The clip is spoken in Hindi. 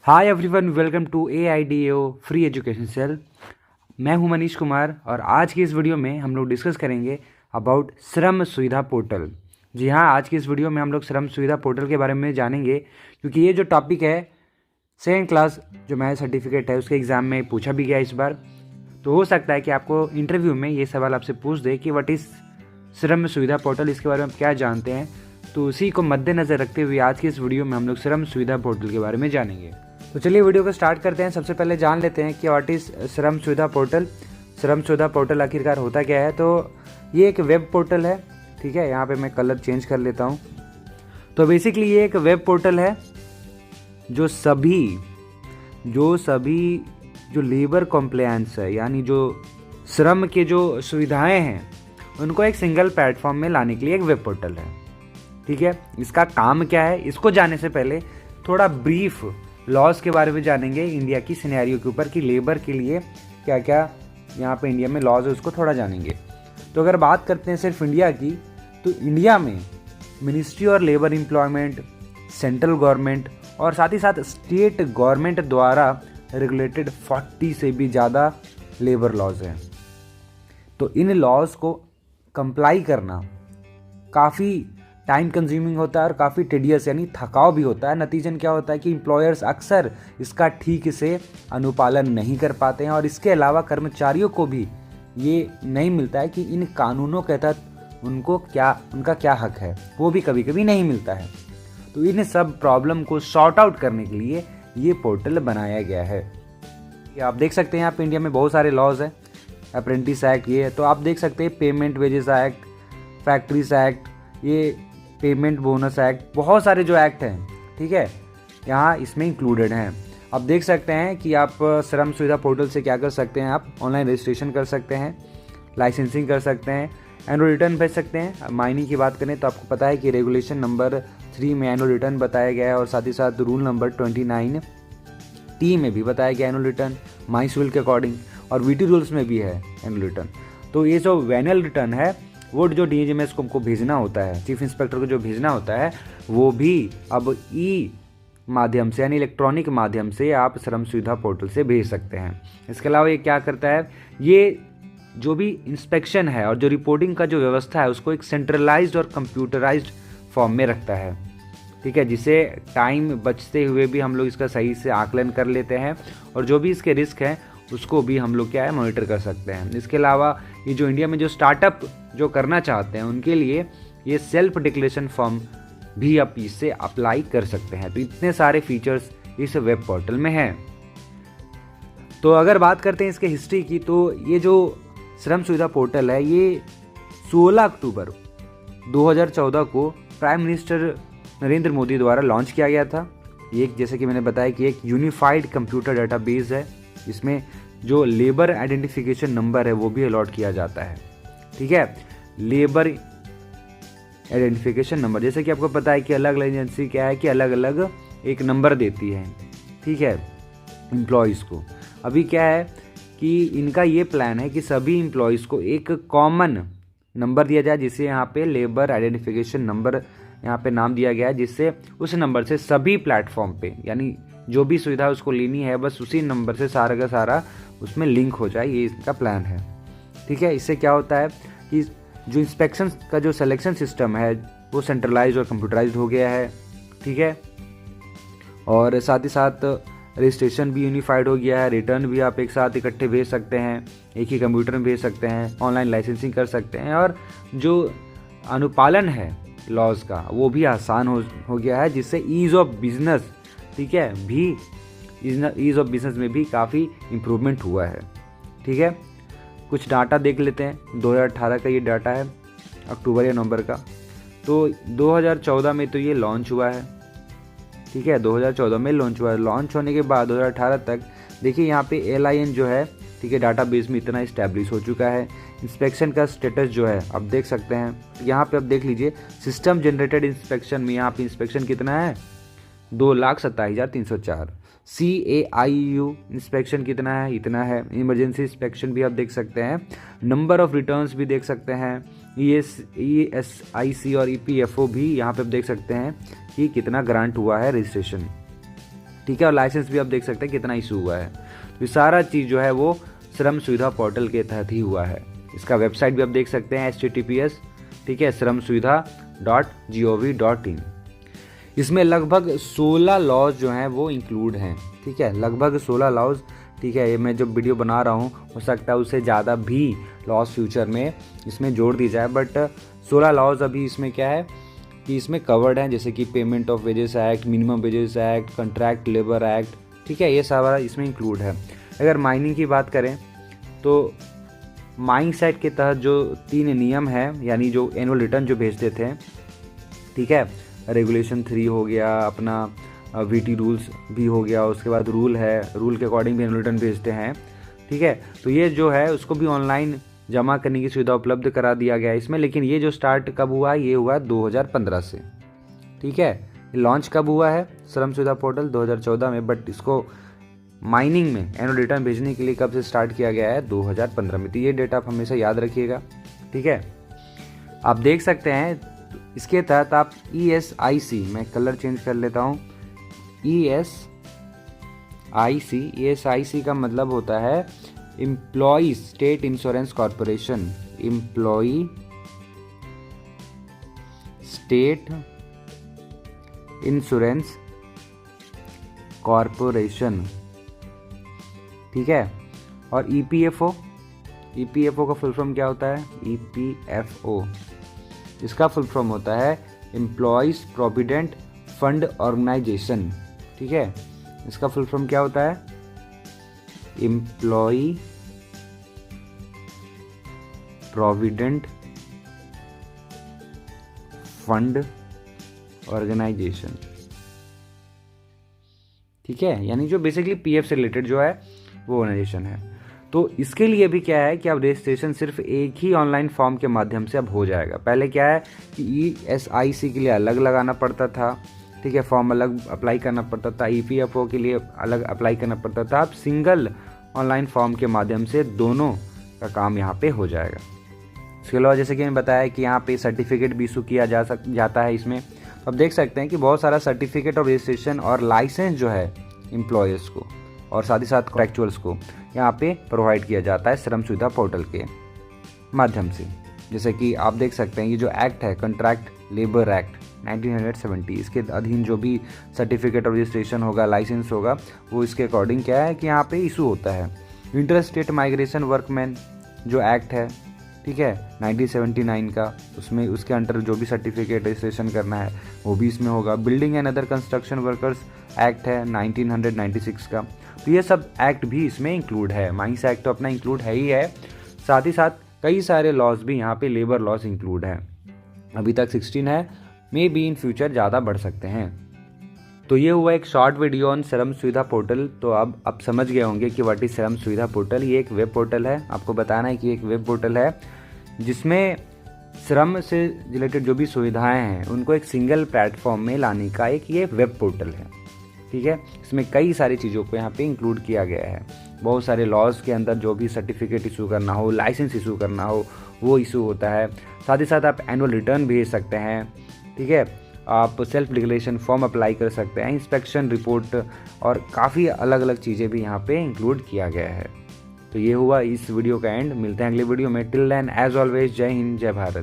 Hi everyone, welcome to AIDAO free education cell. मैं हूं मनीष कुमार और आज की इस वीडियो में हम लोग डिस्कस करेंगे अबाउट श्रम सुविधा पोर्टल। जी हाँ, आज की इस वीडियो में हम लोग श्रम सुविधा पोर्टल के बारे में जानेंगे, क्योंकि ये जो टॉपिक है सेकेंड क्लास जो मैथ सर्टिफिकेट है उसके एग्ज़ाम में पूछा भी गया इस बार। तो हो सकता है कि आपको इंटरव्यू में ये सवाल आपसे पूछ दे कि व्हाट इज़ श्रम सुविधा पोर्टल, इसके बारे में आप क्या जानते हैं। तो उसी को मद्देनज़र रखते हुए आज की इस वीडियो में हम लोग श्रम सुविधा पोर्टल के बारे में जानेंगे। तो चलिए वीडियो को स्टार्ट करते हैं। सबसे पहले जान लेते हैं कि व्हाट इज़ श्रम सुविधा पोर्टल। श्रम सुविधा पोर्टल आखिरकार होता क्या है। तो ये एक वेब पोर्टल है, ठीक है। यहाँ पे मैं कलर चेंज कर लेता हूँ। तो बेसिकली ये एक वेब पोर्टल है जो सभी जो लेबर कॉम्प्लायंस है, यानी जो श्रम के जो सुविधाएं हैं उनको एक सिंगल प्लेटफॉर्म में लाने के लिए एक वेब पोर्टल है, ठीक है। इसका काम क्या है, इसको जानने से पहले थोड़ा ब्रीफ लॉज के बारे में जानेंगे इंडिया की सिनेरियो के ऊपर कि लेबर के लिए क्या क्या यहाँ पे इंडिया में लॉज है, उसको थोड़ा जानेंगे। तो अगर बात करते हैं सिर्फ इंडिया की, तो इंडिया में मिनिस्ट्री और लेबर एम्प्लॉयमेंट, सेंट्रल गवर्नमेंट और साथ ही साथ स्टेट गवर्नमेंट द्वारा रेगुलेटेड 40 से भी ज़्यादा लेबर लॉज हैं। तो इन लॉज को कंप्लाई करना काफ़ी टाइम कंज्यूमिंग होता है और काफ़ी टेडियस यानी थकाव भी होता है। नतीजन क्या होता है कि एम्प्लॉयर्स अक्सर इसका ठीक से अनुपालन नहीं कर पाते हैं और इसके अलावा कर्मचारियों को भी ये नहीं मिलता है कि इन कानूनों के तहत उनका क्या हक है, वो भी कभी कभी नहीं मिलता है। तो इन सब प्रॉब्लम को सॉर्ट आउट करने के लिए ये पोर्टल बनाया गया है। आप देख सकते हैं यहाँ पे इंडिया में बहुत सारे लॉज हैं। अप्रेंटिस एक्ट ये है, तो आप देख सकते हैं payment wages act, factories act, ये पेमेंट बोनस एक्ट, बहुत सारे जो एक्ट हैं, ठीक है, यहाँ इसमें इंक्लूडेड हैं। आप देख सकते हैं कि आप श्रम सुविधा पोर्टल से क्या कर सकते हैं, आप ऑनलाइन रजिस्ट्रेशन कर सकते हैं, लाइसेंसिंग कर सकते हैं, एनुअल रिटर्न भेज सकते हैं। माइनिंग की बात करें तो आपको पता है कि रेगुलेशन नंबर 3 में एनुअल रिटर्न बताया गया है और साथ ही साथ रूल नंबर 29T में भी बताया गया एनुअल रिटर्न माई सिविल के अकॉर्डिंग, और VT रूल्स में भी है एनुअल रिटर्न। तो ये जो एनुअल रिटर्न है वो जो DGMS को हमको भेजना होता है, चीफ इंस्पेक्टर को जो भेजना होता है, वो भी अब माध्यम से यानी इलेक्ट्रॉनिक माध्यम से आप श्रम सुविधा पोर्टल से भेज सकते हैं। इसके अलावा ये क्या करता है, ये जो भी इंस्पेक्शन है और जो रिपोर्टिंग का जो व्यवस्था है उसको एक सेंट्रलाइज्ड और कंप्यूटराइज्ड फॉर्म में रखता है, ठीक है, जिससे टाइम बचते हुए भी हम लोग इसका सही से आकलन कर लेते हैं और जो भी इसके रिस्क हैं उसको भी हम लोग क्या है मॉनिटर कर सकते हैं। इसके अलावा ये जो इंडिया में जो स्टार्टअप जो करना चाहते हैं उनके लिए ये सेल्फ डिक्लेरेशन फॉर्म भी आप इससे अप्लाई कर सकते हैं। तो इतने सारे फीचर्स इस वेब पोर्टल में हैं। तो अगर बात करते हैं इसके हिस्ट्री की, तो ये जो श्रम सुविधा पोर्टल है ये 16 अक्टूबर 2014 को प्राइम मिनिस्टर नरेंद्र मोदी द्वारा लॉन्च किया गया था। ये जैसे कि मैंने बताया कि एक यूनिफाइड कंप्यूटर डाटाबेस है, इसमें जो लेबर आइडेंटिफिकेशन नंबर है वो भी अलॉट किया जाता है, ठीक है। लेबर आइडेंटिफिकेशन नंबर, जैसे कि आपको पता है कि अलग अलग एजेंसी क्या है कि अलग अलग एक नंबर देती है, ठीक है, एम्प्लॉयज़ को। अभी क्या है कि इनका ये प्लान है कि सभी एम्प्लॉयज़ को एक कॉमन नंबर दिया जाए, जिसे यहाँ पे लेबर आइडेंटिफिकेशन नंबर यहाँ पे नाम दिया गया है, जिससे उस नंबर से सभी प्लेटफॉर्म पे यानी जो भी सुविधा उसको लेनी है बस उसी नंबर से सारा का सारा उसमें लिंक हो जाए, ये इसका प्लान है, ठीक है। इससे क्या होता है कि जो इंस्पेक्शन का जो सिलेक्शन सिस्टम है वो सेंट्रलाइज्ड और कंप्यूटराइज्ड हो गया है, ठीक है, और साथ ही साथ रजिस्ट्रेशन भी यूनिफाइड हो गया है। रिटर्न भी आप एक साथ इकट्ठे भेज सकते हैं, एक ही कंप्यूटर में भेज सकते हैं, ऑनलाइन लाइसेंसिंग कर सकते हैं, और जो अनुपालन है लॉज का वो भी आसान हो गया है, जिससे ईज़ ऑफ बिजनेस, ठीक है, भी ईज़ ऑफ बिजनेस में भी काफ़ी इम्प्रूवमेंट हुआ है, ठीक है। कुछ डाटा देख लेते हैं। 2018 का ये डाटा है, अक्टूबर या नवंबर का। तो 2014 में तो ये लॉन्च हुआ है, ठीक है, 2014 में लॉन्च हुआ है। लॉन्च होने के बाद 2018 तक देखिए यहाँ पे LIN जो है, ठीक है, डाटाबेस में इतना इस्टेब्लिश हो चुका है। इंस्पेक्शन का स्टेटस जो है आप देख सकते हैं, यहाँ पे आप देख लीजिए सिस्टम जनरेटेड इंस्पेक्शन में यहाँ पे इंस्पेक्शन कितना है, 2,27,304। CAIU इंस्पेक्शन कितना है, इतना है। इमरजेंसी इंस्पेक्शन भी आप देख सकते हैं। नंबर ऑफ रिटर्न्स भी देख सकते हैं। ESIC और EPFO भी यहाँ पे आप देख सकते हैं कि कितना ग्रांट हुआ है रजिस्ट्रेशन, ठीक है, और लाइसेंस भी आप देख सकते हैं कितना इशू हुआ है। तो ये सारा चीज़ जो है वो श्रम सुविधा पोर्टल के तहत ही हुआ है। इसका वेबसाइट भी आप देख सकते हैं https, ठीक है, shramsuvidha.gov.in। इसमें लगभग 16 लॉज जो हैं वो इंक्लूड हैं, ठीक है, लगभग 16 लॉज, ठीक है। ये मैं जो वीडियो बना रहा हूँ हो सकता है उससे ज़्यादा भी लॉज फ्यूचर में इसमें जोड़ दी जाए, बट 16 लॉज अभी इसमें क्या है कि इसमें कवर्ड हैं, जैसे कि payment of wages act, minimum wages act, contract labour act, ठीक है, ये सारा इसमें इंक्लूड है। अगर माइनिंग की बात करें तो माइंस एक्ट के तहत जो 3 नियम है, यानी जो एनुअल रिटर्न जो भेजते थे, ठीक है, रेगुलेशन 3 हो गया, अपना VT रूल्स भी हो गया, उसके बाद रूल है, रूल के अकॉर्डिंग भी एनुअल रिटर्न भेजते हैं, ठीक है। तो ये जो है उसको भी ऑनलाइन जमा करने की सुविधा उपलब्ध करा दिया गया है इसमें। लेकिन ये जो स्टार्ट कब हुआ, ये हुआ 2015 से, ठीक है। लॉन्च कब हुआ है श्रम सुविधा पोर्टल 2014 में, बट इसको माइनिंग में एनुअल रिटर्न भेजने के लिए कब से स्टार्ट किया गया है, 2015 में। तो ये डेटा आप हमेशा याद रखिएगा, ठीक है। आप देख सकते हैं इसके तहत आप ESIC, मैं कलर चेंज कर लेता हूँ, ESIC का मतलब होता है employ state insurance corporation, employ state insurance corporation, ठीक है। और EPFO का फुल फॉर्म क्या होता है, EPFO, इसका फुल फॉर्म होता है एम्प्लॉयज प्रोविडेंट फंड ऑर्गेनाइजेशन, ठीक है। इसका फुल फॉर्म क्या होता है, एम्प्लॉय प्रोविडेंट फंड ऑर्गेनाइजेशन, ठीक है, यानी जो बेसिकली PF से रिलेटेड जो है वो ऑर्गेनाइजेशन है। तो इसके लिए भी क्या है कि अब रजिस्ट्रेशन सिर्फ एक ही ऑनलाइन फॉर्म के माध्यम से अब हो जाएगा। पहले क्या है कि ESIC के लिए अलग लगाना पड़ता था, ठीक है, फॉर्म अलग अप्लाई करना पड़ता था, EPFO के लिए अलग अप्लाई करना पड़ता था। अब सिंगल ऑनलाइन फॉर्म के माध्यम से दोनों का काम यहाँ पे हो जाएगा। इसके अलावा जैसे कि मैंने बताया कि यहाँ पे सर्टिफिकेट भी इशू किया जाता है इसमें। तो आप देख सकते हैं कि बहुत सारा सर्टिफिकेट और रजिस्ट्रेशन और लाइसेंस जो है एम्प्लॉयर्स को और साथ ही साथ कॉन्ट्रैक्चुअल्स को यहाँ पे प्रोवाइड किया जाता है श्रम सुविधा पोर्टल के माध्यम से। जैसे कि आप देख सकते हैं ये जो एक्ट है, कॉन्ट्रैक्ट लेबर एक्ट 1970, इसके अधीन जो भी सर्टिफिकेट ऑफ रजिस्ट्रेशन होगा, लाइसेंस होगा, वो इसके अकॉर्डिंग क्या है कि यहाँ पे इशू होता है। इंटर स्टेट माइग्रेशन वर्कमैन जो एक्ट है, ठीक है, 1979 का, उसमें उसके अंडर जो भी सर्टिफिकेट रजिस्ट्रेशन करना है वो भी इसमें होगा। Building and other construction workers act है 1996 का, तो ये सब एक्ट भी इसमें इंक्लूड है। माइंस एक्ट तो अपना इंक्लूड है ही है, साथ ही साथ कई सारे लॉज भी यहाँ पे लेबर लॉज इंक्लूड है। अभी तक 16 है, मे बी इन फ्यूचर ज़्यादा बढ़ सकते हैं। तो ये हुआ एक शॉर्ट वीडियो ऑन श्रम सुविधा पोर्टल। तो अब आप समझ गए होंगे कि व्हाट इज श्रम सुविधा पोर्टल। ये एक वेब पोर्टल है, आपको बताना है कि एक वेब पोर्टल है जिसमें श्रम से रिलेटेड जो भी सुविधाएं हैं उनको एक सिंगल प्लेटफॉर्म में लाने का एक ये वेब पोर्टल है, ठीक है। इसमें कई सारी चीज़ों को यहाँ पे इंक्लूड किया गया है। बहुत सारे लॉज के अंदर जो भी सर्टिफिकेट इशू करना हो, लाइसेंस इशू करना हो, वो इशू होता है। साथ ही साथ आप एनुअल रिटर्न भेज सकते हैं, ठीक है, आप सेल्फ डिक्लेरेशन फॉर्म अप्लाई कर सकते हैं, इंस्पेक्शन रिपोर्ट और काफ़ी अलग अलग चीज़ें भी यहाँ पे इंक्लूड किया गया है। तो ये हुआ इस वीडियो का एंड। मिलते हैं अगले वीडियो में। टिल देन एज ऑलवेज, जय हिंद, जय भारत।